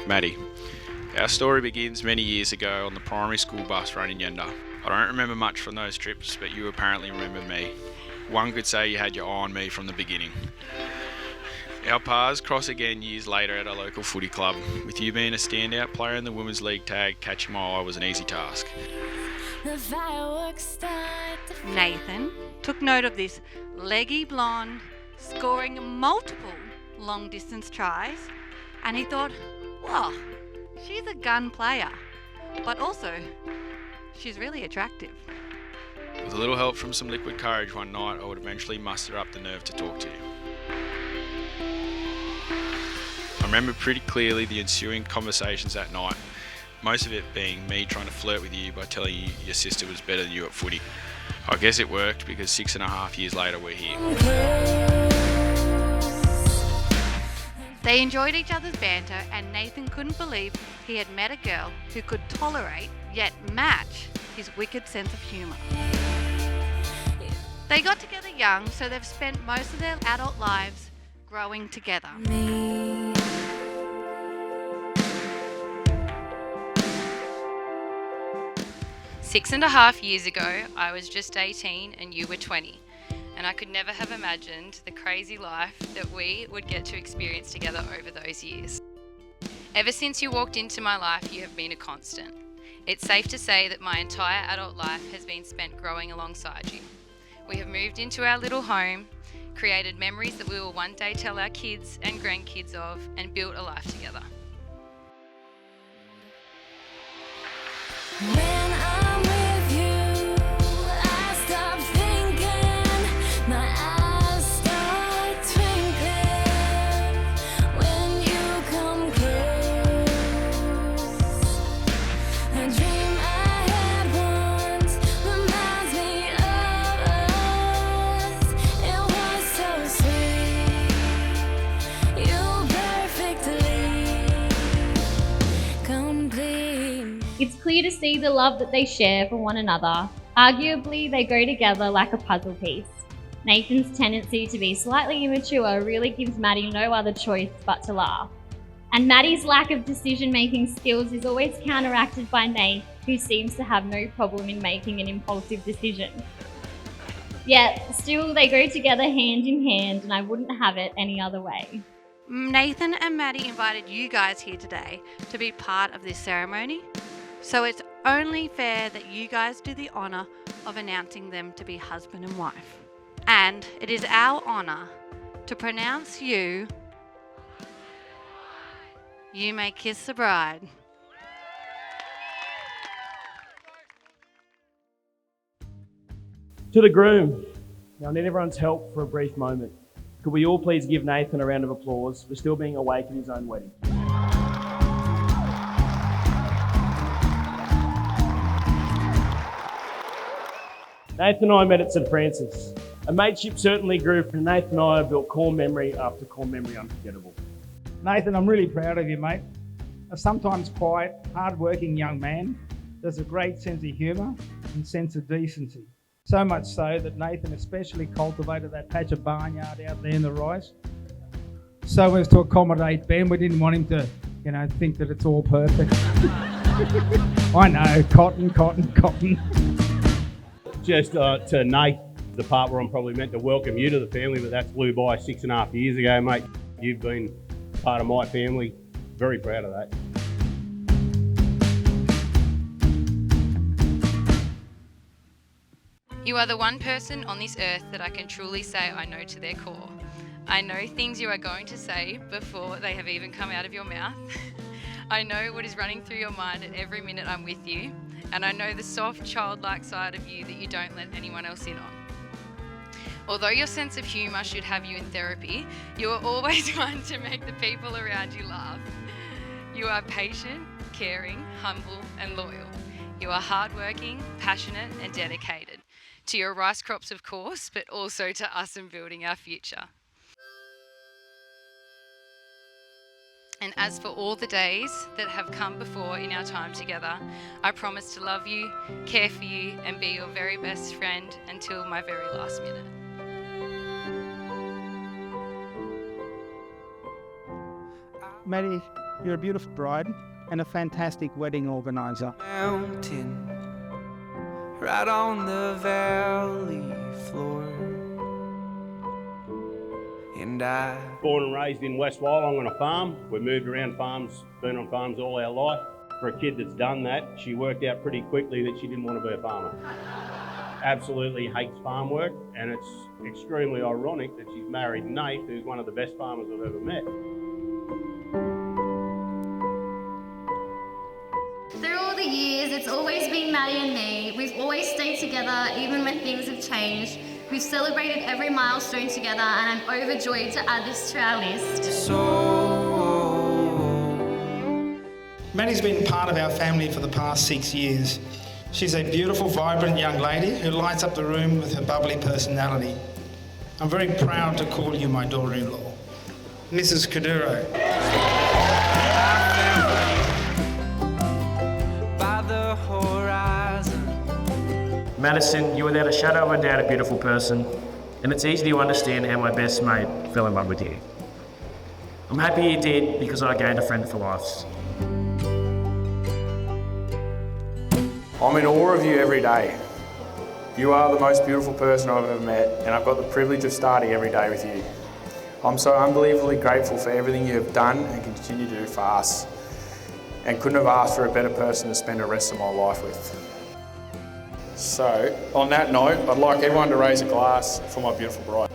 Maddie. Our story begins many years ago on the primary school bus run in Yenda. I don't remember much from those trips, but you apparently remember me. One could say you had your eye on me from the beginning. Our paths cross again years later at our local footy club. With you being a standout player in the Women's League tag, catching my eye was an easy task. Nathan took note of this leggy blonde scoring multiple long distance tries, and he thought, well, she's a gun player, but also she's really attractive. With a little help from some liquid courage one night, I would eventually muster up the nerve to talk to you. I remember pretty clearly the ensuing conversations that night, most of it being me trying to flirt with you by telling you your sister was better than you at footy. I guess it worked because 6.5 years later we're here. They enjoyed each other's banter, and Nathan couldn't believe he had met a girl who could tolerate yet match his wicked sense of humour. They got together young, so they've spent most of their adult lives growing together. 6.5 years ago, I was just 18 and you were 20, and I could never have imagined the crazy life that we would get to experience together over those years. Ever since you walked into my life, you have been a constant. It's safe to say that my entire adult life has been spent growing alongside you. We have moved into our little home, created memories that we will one day tell our kids and grandkids of, and built a life together. When I'm with you, I stop thinking, my eyes start twinkling. When you come close, a dream I had once reminds me of us. It was so sweet, you perfectly complete. It's clear to see the love that they share for one another. Arguably, they go together like a puzzle piece. Nathan's tendency to be slightly immature really gives Maddie no other choice but to laugh. And Maddie's lack of decision-making skills is always counteracted by Nate, who seems to have no problem in making an impulsive decision. Yet, still they go together hand in hand, and I wouldn't have it any other way. Nathan and Maddie invited you guys here today to be part of this ceremony, so it's only fair that you guys do the honour of announcing them to be husband and wife. And it is our honour to pronounce you. You may kiss the bride. To the groom. Now I need everyone's help for a brief moment. Could we all please give Nathan a round of applause for still being awake at his own wedding? Nathan and I met at St Francis. A mateship certainly grew, and Nathan and I built core memory after core memory unforgettable. Nathan, I'm really proud of you, mate. A sometimes quiet, hard-working young man. There's a great sense of humour and sense of decency. So much so that Nathan especially cultivated that patch of barnyard out there in the rice. So as to accommodate Ben, we didn't want him to, think that it's all perfect. I know, cotton. Just to Nate, the part where I'm probably meant to welcome you to the family, but that flew by 6.5 years ago, mate. You've been part of my family. Very proud of that. You are the one person on this earth that I can truly say I know to their core. I know things you are going to say before they have even come out of your mouth. I know what is running through your mind at every minute I'm with you, and I know the soft, childlike side of you that you don't let anyone else in on. Although your sense of humour should have you in therapy, you are always one to make the people around you laugh. You are patient, caring, humble and loyal. You are hardworking, passionate and dedicated. To your rice crops, of course, but also to us in building our future. And as for all the days that have come before in our time together, I promise to love you, care for you, and be your very best friend until my very last minute. Maddie, You're a beautiful bride and a fantastic wedding organiser. Mountain, right on the valley floor. And Born and raised in West Wyalong on a farm. We moved around farms, been on farms all our life. For a kid that's done that, she worked out pretty quickly that she didn't want to be a farmer. Absolutely hates farm work, and it's extremely ironic that she's married Nate, who's one of the best farmers I've ever met. Through all the years, it's always been Maddie and me. We've always stayed together, even when things have changed. We've celebrated every milestone together, and I'm overjoyed to add this to our list. Maddie's been part of our family for the past 6 years. She's a beautiful, vibrant young lady who lights up the room with her bubbly personality. I'm very proud to call you my daughter-in-law, Mrs. Kaduro. by the horizon. Madison, you're without a shadow of a doubt a beautiful person, and it's easy to understand how my best mate fell in love with you. I'm happy he did because I gained a friend for life. I'm in awe of you every day. You are the most beautiful person I've ever met, and I've got the privilege of starting every day with you. I'm so unbelievably grateful for everything you have done and continue to do for us, and couldn't have asked for a better person to spend the rest of my life with. So, on that note, I'd like everyone to raise a glass for my beautiful bride.